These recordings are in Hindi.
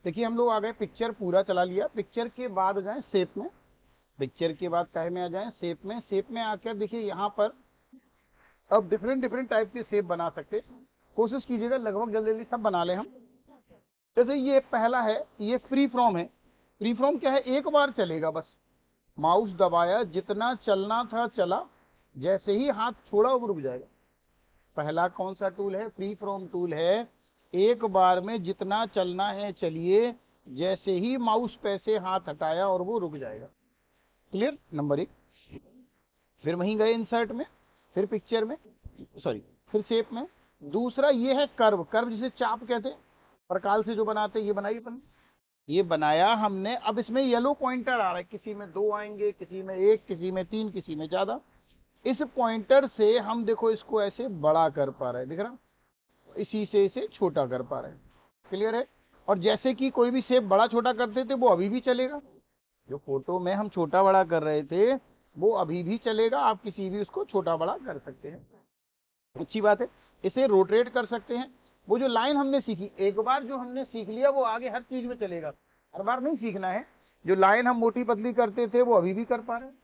देखिए हम लोग आ गए, पिक्चर पूरा चला लिया। पिक्चर के बाद जाए शेप में, पिक्चर के बाद काहे में आ जाए शेप में। शेप में आकर देखिए यहाँ पर अब डिफरेंट डिफरेंट टाइप के शेप बना सकते, कोशिश कीजिएगा लगभग जल्दी जल्दी सब बना ले हम। जैसे ये पहला है, ये फ्री फ्रॉम है। फ्री फ्रॉम क्या है, एक बार चलेगा बस, माउस दबाया, जितना चलना था चला, जैसे ही हाथ छोड़ा वो रुक जाएगा। पहला कौन सा टूल है, फ्री फ्रॉम टूल है। एक बार में जितना चलना है चलिए, जैसे ही माउस पे से हाथ हटाया और वो रुक जाएगा। Clear, number 1। फिर वहीं गए इंसर्ट में, फिर पिक्चर में, सॉरी फिर शेप में। दूसरा ये है कर्व, कर्व जिसे चाप कहते हैं, प्रकाल से जो बनाते हैं, ये बनाई अपन, ये बनाया हमने। अब इसमें येलो पॉइंटर आ रहा है, किसी में 2 आएंगे, किसी में 1, किसी में 3, किसी में ज्यादा। इस पॉइंटर से हम देखो इसको ऐसे बड़ा कर पा रहे हैं, दिख रहा, इसी से इसे छोटा कर पा रहे हैं। क्लियर है। और जैसे कि कोई भी शेप बड़ा छोटा करते थे वो अभी भी चलेगा, जो फोटो में हम छोटा बड़ा कर रहे थे वो अभी भी चलेगा, आप किसी भी उसको छोटा बड़ा कर सकते हैं। अच्छी बात है। इसे रोटेट कर सकते हैं। वो जो लाइन हमने सीखी, एक बार जो हमने सीख लिया वो आगे हर चीज में चलेगा, हर बार नहीं सीखना है। जो लाइन हम मोटी पतली करते थे वो अभी भी कर पा रहे हैं।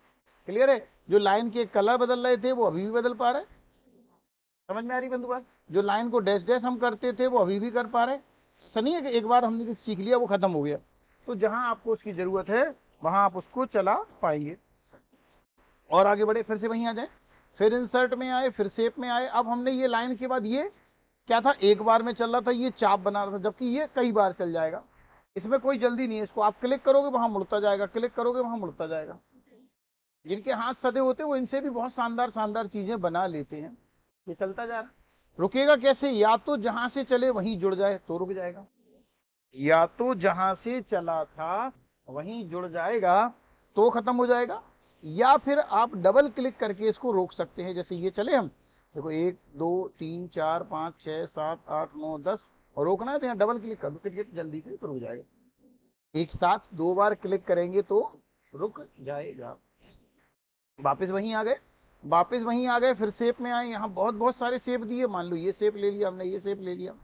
क्लियर है। जो लाइन के कलर बदल रहे थे वो अभी भी बदल पा रहे हैं। समझ में आ रही बंधु बात। जो लाइन को डैश डैश हम करते थे वो अभी भी कर पा रहे हैं। ऐसा नहीं है कि एक बार हमने जो सीख लिया वो खत्म हो गया। तो जहां आपको उसकी जरूरत है वहां आप उसको चला पाएंगे। और आगे बढ़े, फिर से वहीं आ जाए, फिर इंसर्ट में आए, फिर शेप में आए। अब हमने ये लाइन के बाद ये क्या था, एक बार में चल रहा था, ये चाप बना रहा था, जबकि ये कई बार चल जाएगा। इसमें कोई जल्दी नहीं है, इसको आप क्लिक करोगे वहां मुड़ता जाएगा, क्लिक करोगे वहां मुड़ता जाएगा। जिनके हाथ सदे होते हैं वो इनसे भी बहुत शानदार शानदार चीजें बना लेते हैं। ये चलता जा रहा है। रुकेगा कैसे, या तो जहां से चले वहीं जुड़ जाए तो रुक जाएगा, या तो जहां से चला था वहीं जुड़ जाएगा तो खत्म हो जाएगा, या फिर आप डबल क्लिक करके इसको रोक सकते हैं। जैसे ये चले हम, देखो 1 2 3 4 5 6 7 8 9 10, और रोकना है तो यहाँ डबल क्लिक कर दो, फिर जल्दी से रुक जाएगा। एक साथ 2 बार क्लिक करेंगे तो रुक जाएगा। वापस वहीं आ गए, वापस वहीं आ गए, फिर शेप में आए। यहाँ बहुत बहुत सारे शेप दिए, मान लो ये शेप ले लिया हमने, ये शेप ले लिया।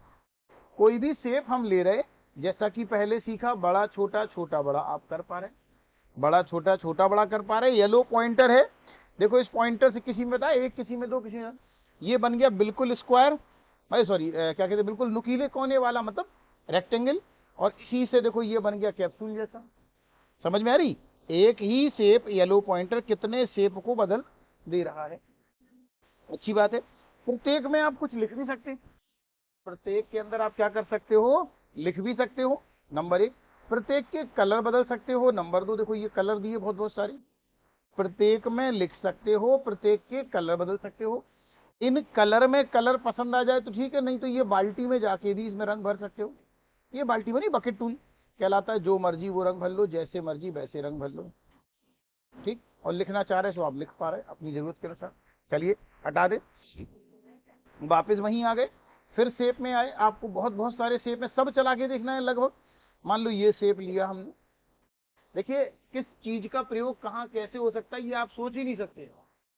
कोई भी शेप हम ले रहे, जैसा कि पहले सीखा, बड़ा छोटा छोटा बड़ा आप कर पा रहे, बड़ा छोटा छोटा बड़ा कर पा रहे। येलो पॉइंटर है, देखो इस पॉइंटर से किसी में बताया 1, किसी में 2, किसी में, ये बन गया बिल्कुल स्क्वायर, भाई सॉरी क्या कहते हैं, बिल्कुल नुकीले कोने वाला, मतलब रेक्टेंगल। और इसी से देखो ये बन गया कैप्सूल जैसा। समझ में आ रही, एक ही शेप येलो पॉइंटर कितने शेप को बदल दे रहा है। अच्छी बात है। प्रत्येक में आप कुछ लिख भी सकते हैं, प्रत्येक के अंदर आप क्या कर सकते हो, लिख भी सकते हो। नंबर 1, प्रत्येक के कलर बदल सकते हो। नंबर 2, देखो ये कलर दिए बहुत बहुत सारे, प्रत्येक में लिख सकते हो, प्रत्येक के कलर बदल सकते हो। इन कलर में कलर पसंद आ जाए तो ठीक है, नहीं तो ये बाल्टी में जाके भी इसमें रंग भर सकते हो। ये बाल्टी में नहीं, बकेट टूल कहलाता है, जो मर्जी वो रंग भर लो, जैसे मर्जी वैसे रंग भर लो। ठीक, और लिखना चाह रहे तो आप लिख पा रहे अपनी जरूरत के अनुसार। चलिए हटा दे, वापस वहीं आ गए, फिर शेप में आए। आपको बहुत बहुत सारे शेप में सब चला के देखना है लगभग। मान लो ये शेप लिया हमने, देखिए किस चीज का प्रयोग कहाँ कैसे हो सकता है ये आप सोच ही नहीं सकते।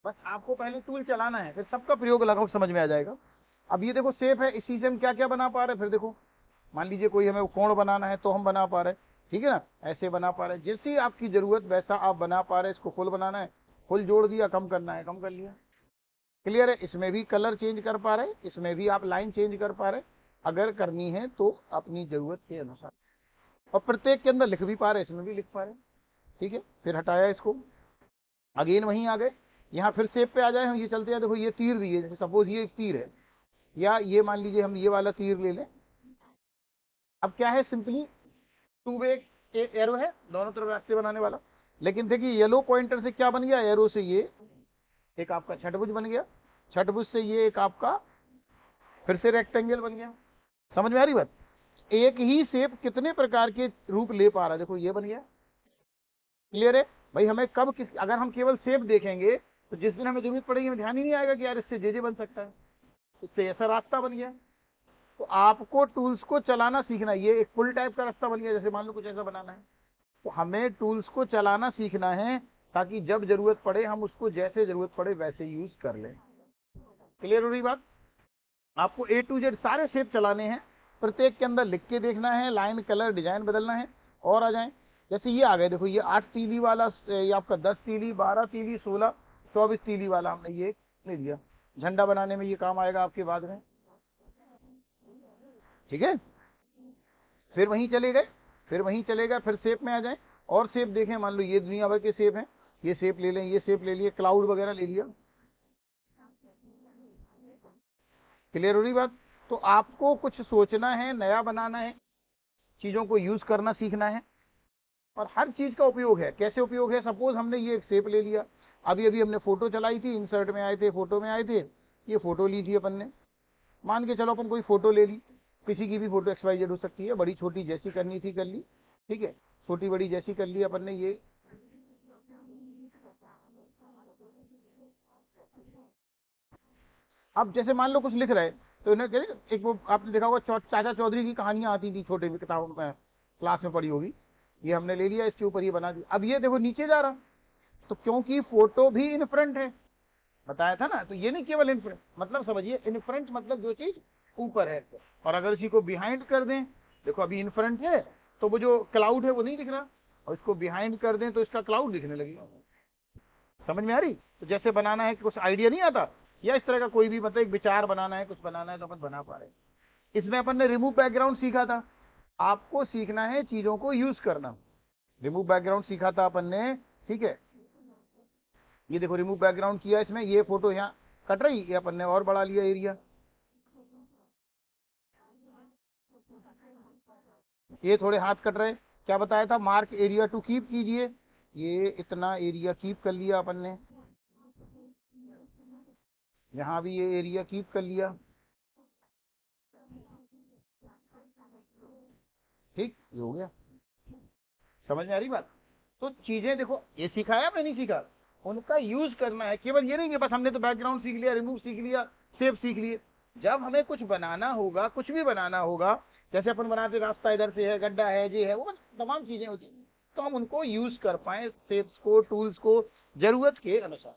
बस आपको पहले टूल चलाना है, फिर सबका प्रयोग लगभग समझ में आ जाएगा। अब ये देखो शेप है, इसी से हम क्या क्या बना पा रहे हैं। फिर देखो मान लीजिए कोई हमें कोण बनाना है तो हम बना पा रहे हैं, ठीक है ना, ऐसे बना पा रहे हैं, जैसी आपकी जरूरत वैसा आप बना पा रहे हैं। इसको फुल बनाना है, फुल जोड़ दिया, कम करना है कम कर लिया। क्लियर है। इसमें भी कलर चेंज कर पा रहे, इसमें भी आप लाइन चेंज कर पा रहे, अगर करनी है तो अपनी जरूरत के अनुसार। और प्रत्येक के अंदर लिख भी पा रहे, इसमें भी लिख पा रहे। ठीक है, फिर हटाया इसको, अगेन वहीं आ गए। यहाँ फिर शेप पे आ जाए हम, ये चलते हैं, देखो ये तीर दिए, जैसे सपोज ये एक तीर है, या ये मान लीजिए हम ये वाला तीर ले लें। अब क्या है, सिंपली 2 वे एक एरो है, दोनों तरफ रास्ते बनाने वाला। लेकिन देखिए येलो पॉइंटर से क्या बन गया, एरो से ये एक आपका छठभुज बन गया, छठभुज से ये एक आपका फिर से रेक्टेंगल बन गया। समझ में आ रही बात। एक ही शेप कितने प्रकार के रूप ले पा रहा है, देखो ये बन गया। क्लियर है भाई। हमें कब किस, अगर हम केवल शेप देखेंगे तो जिस दिन हमें जरूरत पड़ेगी हमें ध्यान ही नहीं आएगा कि यार इससे जे बन सकता है, इससे ऐसा रास्ता बन गया। तो आपको टूल्स को चलाना सीखना है। ये एक पुल टाइप का रास्ता बन गया, जैसे मान लो कुछ ऐसा बनाना है, तो हमें टूल्स को चलाना सीखना है, ताकि जब जरूरत पड़े हम उसको जैसे जरूरत पड़े वैसे यूज कर लें। क्लियर हो रही बात। आपको A to Z सारे शेप चलाने हैं, प्रत्येक के अंदर लिख के देखना है, लाइन कलर डिजाइन बदलना है और आ जाए। जैसे ये आ गए, देखो ये 8 तीली वाला, ये आपका 10 तीली, 12 तीली, 16, 24 तीली वाला हमने ये ले लिया। झंडा बनाने में ये काम आएगा आपके बाद में, ठीक है। फिर वहीं चले गए, फिर शेप में आ जाए और शेप देखें। मान लो ये दुनिया भर के शेप हैं, ये शेप ले लें, ये शेप ले लिए, क्लाउड वगैरह ले लिया। क्लियर हो रही बात? तो आपको कुछ सोचना है, नया बनाना है, चीजों को यूज करना सीखना है, और हर चीज का उपयोग है। कैसे उपयोग है? सपोज हमने ये एक शेप ले लिया, अभी अभी हमने फोटो चलाई थी, इंसर्ट में आए थे, फोटो में आए थे, ये फोटो ली थी अपन ने। मान के चलो अपन कोई फोटो ले ली, किसी की भी फोटो XYZ हो सकती है, बड़ी छोटी जैसी करनी थी कर ली, ठीक है, छोटी बड़ी जैसी कर ली अपन ने। ये अब जैसे मान लो कुछ लिख रहे, तो इन्हें कह एक वो आपने देखा होगा चाचा चौधरी की कहानियां आती थी छोटे में, किताबों में क्लास में पढ़ी होगी। ये हमने ले लिया, इसके ऊपर ये बना दिया। अब ये देखो नीचे जा रहा, तो क्योंकि फोटो भी इन फ्रंट है, बताया था ना। तो ये नहीं केवल इन फ्रंट, मतलब समझिए इन फ्रंट मतलब जो चीज ऊपर है। और अगर इसी को बिहाइंड कर दें, देखो अभी इन फ्रंट है तो वो जो क्लाउड है वो नहीं दिख रहा, और इसको बिहाइंड कर दें तो इसका क्लाउड दिखने लगेगा। समझ में आ रही? तो जैसे बनाना है कि कुछ आइडिया नहीं आता, या इस तरह का कोई भी मतलब एक विचार बनाना है, कुछ बनाना है, तो अपन बना पा रहे हैं। इसमें अपन ने रिमूव बैकग्राउंड सीखा था। आपको सीखना है चीजों को यूज करना। रिमूव बैकग्राउंड सीखा था अपन ने, ठीक है। ये देखो रिमूव बैकग्राउंड किया, इसमें ये फोटो यहाँ कट रही, ये अपन ने और बढ़ा लिया एरिया। ये थोड़े हाथ कट रहे, क्या बताया था? मार्क एरिया टू कीप कीजिए। ये इतना एरिया कीप कर लिया अपन ने, यहाँ भी ये एरिया कीप कर लिया, ठीक, ये हो गया। समझ में आ रही बात? तो चीजें देखो, ये सीखा है आपने, नहीं सीखा, उनका यूज करना है। केवल ये नहीं कि बस हमने तो बैकग्राउंड सीख लिया, रिमूव सीख लिया, शेप सीख लिए। जब हमें कुछ बनाना होगा, कुछ भी बनाना होगा, जैसे अपन बनाते रास्ता इधर से है, गड्ढा है, ये है, वो तमाम चीजें होती हैं, तो हम उनको यूज कर पाए शेप्स को, टूल्स को, जरूरत के अनुसार।